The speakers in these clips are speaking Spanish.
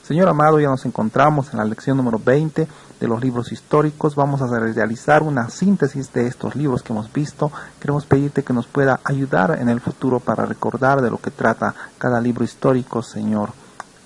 Señor amado, ya nos encontramos en la lección número 20 de los libros históricos. Vamos a realizar una síntesis de estos libros que hemos visto. Queremos pedirte que nos pueda ayudar en el futuro para recordar de lo que trata cada libro histórico, Señor.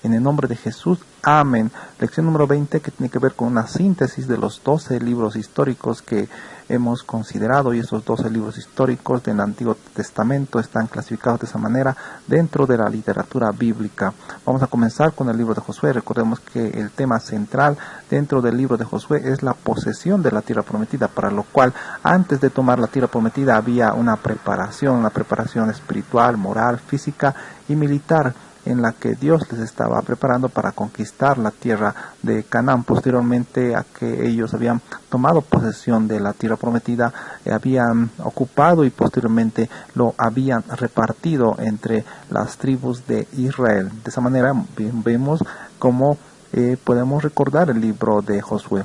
En el nombre de Jesús, amén. Lección número 20 que tiene que ver con una síntesis de los 12 libros históricos que hemos considerado, y esos 12 libros históricos del Antiguo Testamento están clasificados de esa manera dentro de la literatura bíblica. Vamos a comenzar con el libro de Josué. Recordemos que el tema central dentro del libro de Josué es la posesión de la tierra prometida, para lo cual antes de tomar la tierra prometida había una preparación espiritual, moral, física y militar, en la que Dios les estaba preparando para conquistar la tierra de Canaán. Posteriormente a que ellos habían tomado posesión de la tierra prometida, habían ocupado y posteriormente lo habían repartido entre las tribus de Israel. De esa manera vemos cómo podemos recordar el libro de Josué.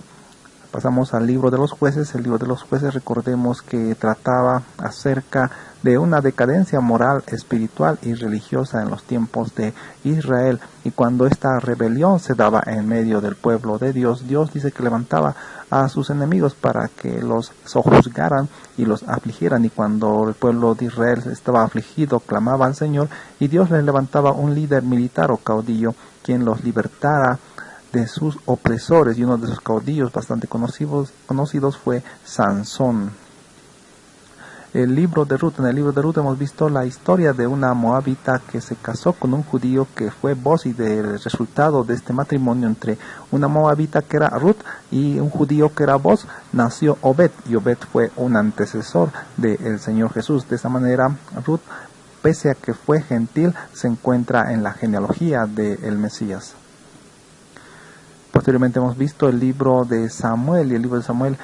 Pasamos al libro de los jueces. El libro de los jueces, recordemos que trataba acerca de una decadencia moral, espiritual y religiosa en los tiempos de Israel. Y cuando esta rebelión se daba en medio del pueblo de Dios, Dios dice que levantaba a sus enemigos para que los sojuzgaran y los afligieran. Y cuando el pueblo de Israel estaba afligido, clamaba al Señor, y Dios les levantaba un líder militar o caudillo quien los libertara de sus opresores, y uno de sus caudillos bastante conocidos fue Sansón. En el libro de Ruth hemos visto la historia de una moabita que se casó con un judío que fue Boz, y del resultado de este matrimonio entre una moabita que era Ruth y un judío que era Boz, nació Obed, y Obed fue un antecesor del Señor Jesús. De esa manera, Ruth, pese a que fue gentil, se encuentra en la genealogía del Mesías. Posteriormente hemos visto el libro de Samuel, y el libro de Samuel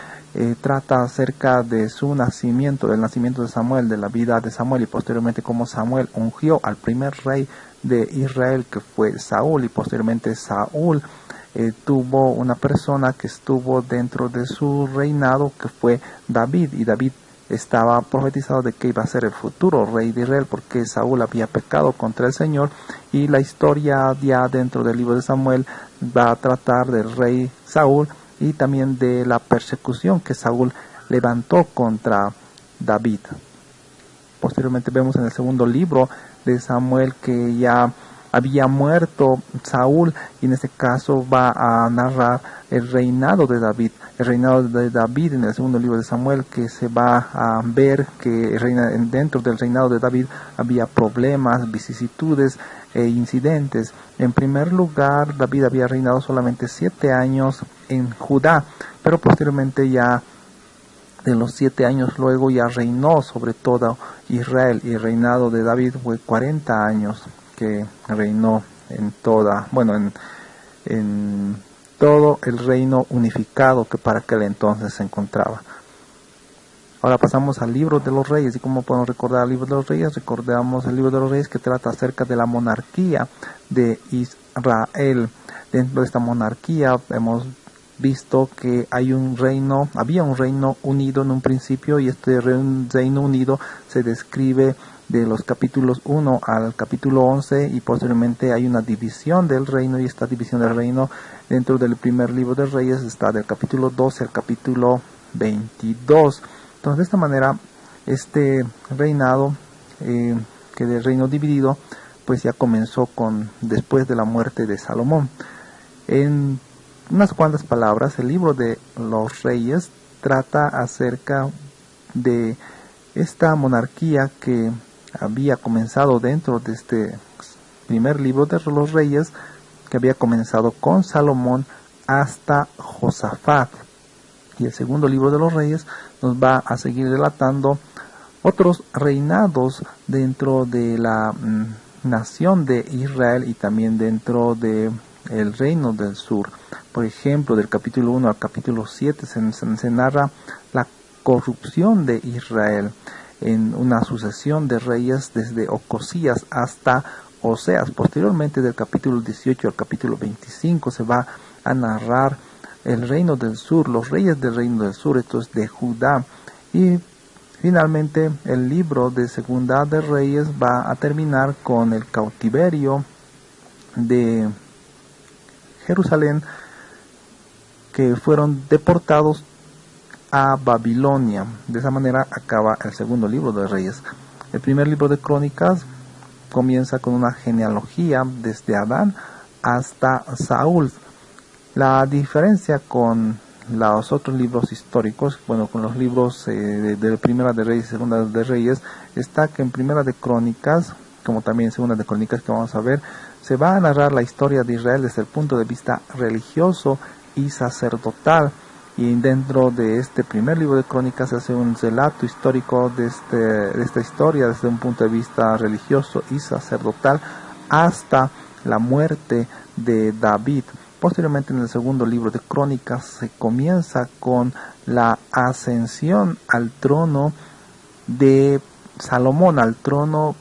trata acerca de su nacimiento, del nacimiento de Samuel, de la vida de Samuel, y posteriormente cómo Samuel ungió al primer rey de Israel, que fue Saúl, y posteriormente Saúl tuvo una persona que estuvo dentro de su reinado, que fue David, y David estaba profetizado de que iba a ser el futuro rey de Israel, porque Saúl había pecado contra el Señor. Y la historia ya dentro del libro de Samuel va a tratar del rey Saúl y también de la persecución que Saúl levantó contra David. Posteriormente vemos en el segundo libro de Samuel que ya había muerto Saúl, y en este caso va a narrar el reinado de David. El reinado de David en el segundo libro de Samuel, que se va a ver que dentro del reinado de David había problemas, vicisitudes e incidentes. En primer lugar, David había reinado solamente 7 años en Judá, pero posteriormente ya de los 7 años luego ya reinó sobre todo Israel, y el reinado de David fue 40 años que reinó en todo el reino unificado que para aquel entonces se encontraba. Ahora pasamos al libro de los reyes. ¿Y cómo podemos recordar el libro de los reyes? Recordamos el libro de los reyes que trata acerca de la monarquía de Israel. Dentro de esta monarquía hemos visto que había un reino unido en un principio, y este reino unido se describe de los capítulos 1 al capítulo 11, y posteriormente hay una división del reino, y esta división del reino dentro del primer libro de Reyes está del capítulo 12 al capítulo 22. Entonces, de esta manera, este reinado, que del reino dividido, pues ya comenzó después de la muerte de Salomón. En unas cuantas palabras, el libro de los Reyes trata acerca de esta monarquía que había comenzado dentro de este primer libro de los Reyes, que había comenzado con Salomón hasta Josafat. Y el segundo libro de los Reyes nos va a seguir relatando otros reinados dentro de la nación de Israel, y también dentro de el reino del sur. Por ejemplo, del capítulo 1 al capítulo 7 se narra la corrupción de Israel en una sucesión de reyes desde Ocosías hasta Oseas. Posteriormente, del capítulo 18 al capítulo 25 se va a narrar el reino del sur, los reyes del reino del sur, esto es de Judá. Y finalmente el libro de Segunda de Reyes va a terminar con el cautiverio de Jerusalén, que fueron deportados a Babilonia. De esa manera acaba el segundo libro de Reyes. El primer libro de Crónicas comienza con una genealogía desde Adán hasta Saúl. La diferencia con los otros libros históricos, bueno, con los libros de Primera de Reyes y Segunda de Reyes, está que en Primera de Crónicas, como también Segunda de Crónicas que vamos a ver, se va a narrar la historia de Israel desde el punto de vista religioso y sacerdotal. Y dentro de este primer libro de Crónicas se hace un relato histórico de esta historia desde un punto de vista religioso y sacerdotal hasta la muerte de David. Posteriormente, en el segundo libro de Crónicas se comienza con la ascensión al trono de Salomón, al trono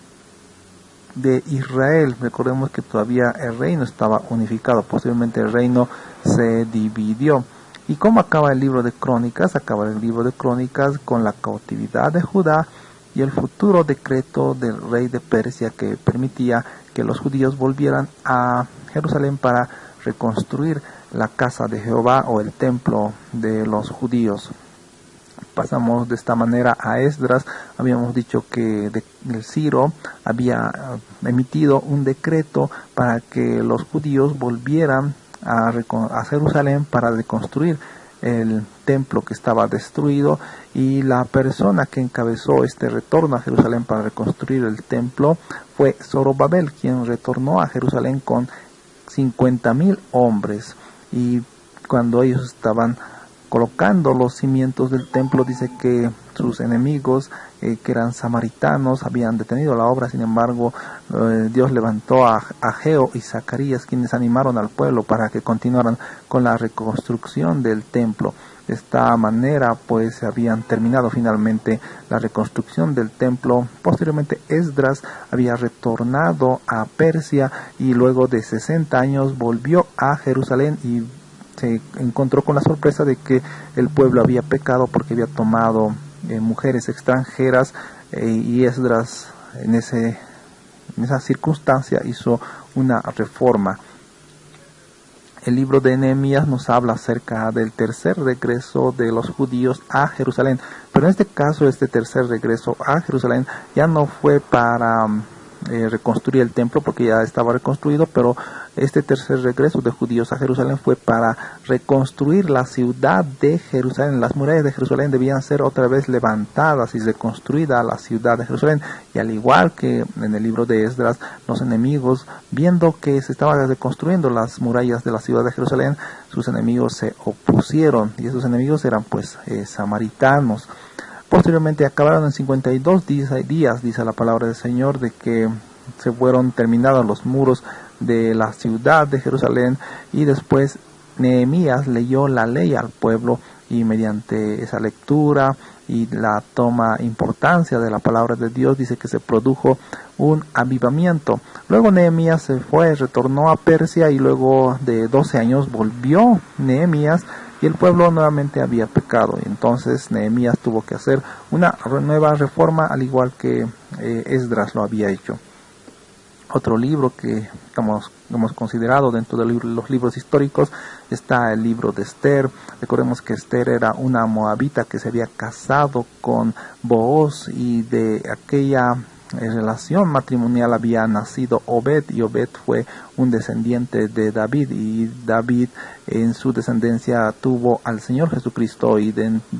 de Israel. Recordemos que todavía el reino estaba unificado. Posteriormente el reino se dividió. ¿Y cómo acaba el libro de Crónicas? Acaba el libro de Crónicas con la cautividad de Judá y el futuro decreto del rey de Persia que permitía que los judíos volvieran a Jerusalén para reconstruir la casa de Jehová o el templo de los judíos. Pasamos de esta manera a Esdras. Habíamos dicho que el Ciro había emitido un decreto para que los judíos volvieran a Jerusalén para reconstruir el templo que estaba destruido, y la persona que encabezó este retorno a Jerusalén para reconstruir el templo fue Zorobabel, quien retornó a Jerusalén con 50,000 hombres. Y cuando ellos estaban colocando los cimientos del templo, dice que sus enemigos, que eran samaritanos, habían detenido la obra. Sin embargo, Dios levantó a Ageo y Zacarías, quienes animaron al pueblo para que continuaran con la reconstrucción del templo. De esta manera, pues, se habían terminado finalmente la reconstrucción del templo. Posteriormente, Esdras había retornado a Persia y luego de 60 años volvió a Jerusalén y se encontró con la sorpresa de que el pueblo había pecado porque había tomado mujeres extranjeras, y Esdras en esa circunstancia hizo una reforma. El libro de Nehemías nos habla acerca del tercer regreso de los judíos a Jerusalén, pero en este caso este tercer regreso a Jerusalén ya no fue para reconstruir el templo, porque ya estaba reconstruido, pero este tercer regreso de judíos a Jerusalén fue para reconstruir la ciudad de Jerusalén. Las murallas de Jerusalén debían ser otra vez levantadas y reconstruida la ciudad de Jerusalén. Y al igual que en el libro de Esdras, los enemigos, viendo que se estaban reconstruyendo las murallas de la ciudad de Jerusalén, sus enemigos se opusieron, y esos enemigos eran pues samaritanos. Posteriormente acabaron en 52 días, dice la palabra del Señor, de que se fueron terminados los muros de la ciudad de Jerusalén, y después Nehemías leyó la ley al pueblo, y mediante esa lectura y la toma importancia de la palabra de Dios, dice que se produjo un avivamiento. Luego Nehemías se fue, retornó a Persia, y luego de 12 años volvió Nehemías, y el pueblo nuevamente había pecado. Y entonces Nehemías tuvo que hacer una nueva reforma, al igual que Esdras lo había hecho. Otro libro que hemos considerado dentro de los libros históricos está el libro de Esther. Recordemos que Esther era una moabita que se había casado con Booz, y de aquella relación matrimonial había nacido Obed, y Obed fue un descendiente de David, y David en su descendencia tuvo al Señor Jesucristo, y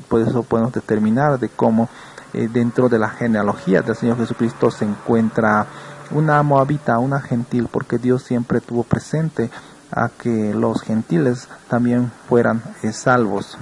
por eso podemos determinar de cómo dentro de la genealogía del Señor Jesucristo se encuentra una moabita, una gentil, porque Dios siempre tuvo presente a que los gentiles también fueran salvos.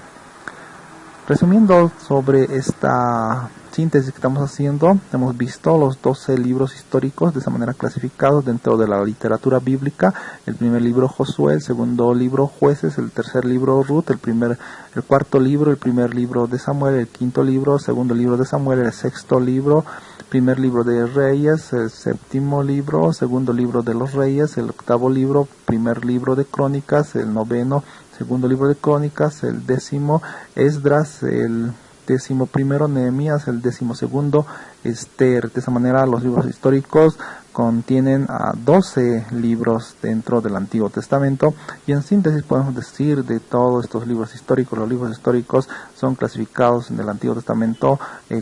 Resumiendo sobre esta síntesis que estamos haciendo, hemos visto los 12 libros históricos de esa manera clasificados dentro de la literatura bíblica. El primer libro Josué, el segundo libro Jueces, el tercer libro Ruth, el cuarto libro, el primer libro de Samuel, el quinto libro, segundo libro de Samuel, el sexto libro, primer libro de Reyes, el séptimo libro, segundo libro de los Reyes, el octavo libro, primer libro de Crónicas, el noveno, segundo libro de Crónicas, el décimo Esdras, el 11º Nehemías, el 12º Esther. De esa manera los libros históricos contienen 12 libros dentro del Antiguo Testamento, y en síntesis podemos decir de todos estos libros históricos, los libros históricos son clasificados en el Antiguo Testamento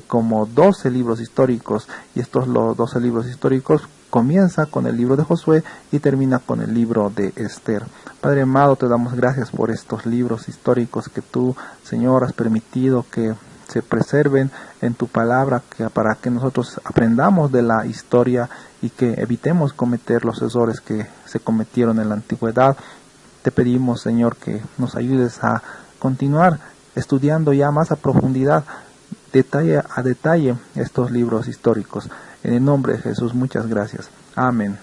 como 12 libros históricos, y estos los 12 libros históricos comienza con el libro de Josué y termina con el libro de Esther. Padre amado, te damos gracias por estos libros históricos que tú, Señor, has permitido que se preserven en tu palabra, para que nosotros aprendamos de la historia y que evitemos cometer los errores que se cometieron en la antigüedad. Te pedimos, Señor, que nos ayudes a continuar estudiando ya más a profundidad, detalle a detalle, estos libros históricos. En el nombre de Jesús, muchas gracias. Amén.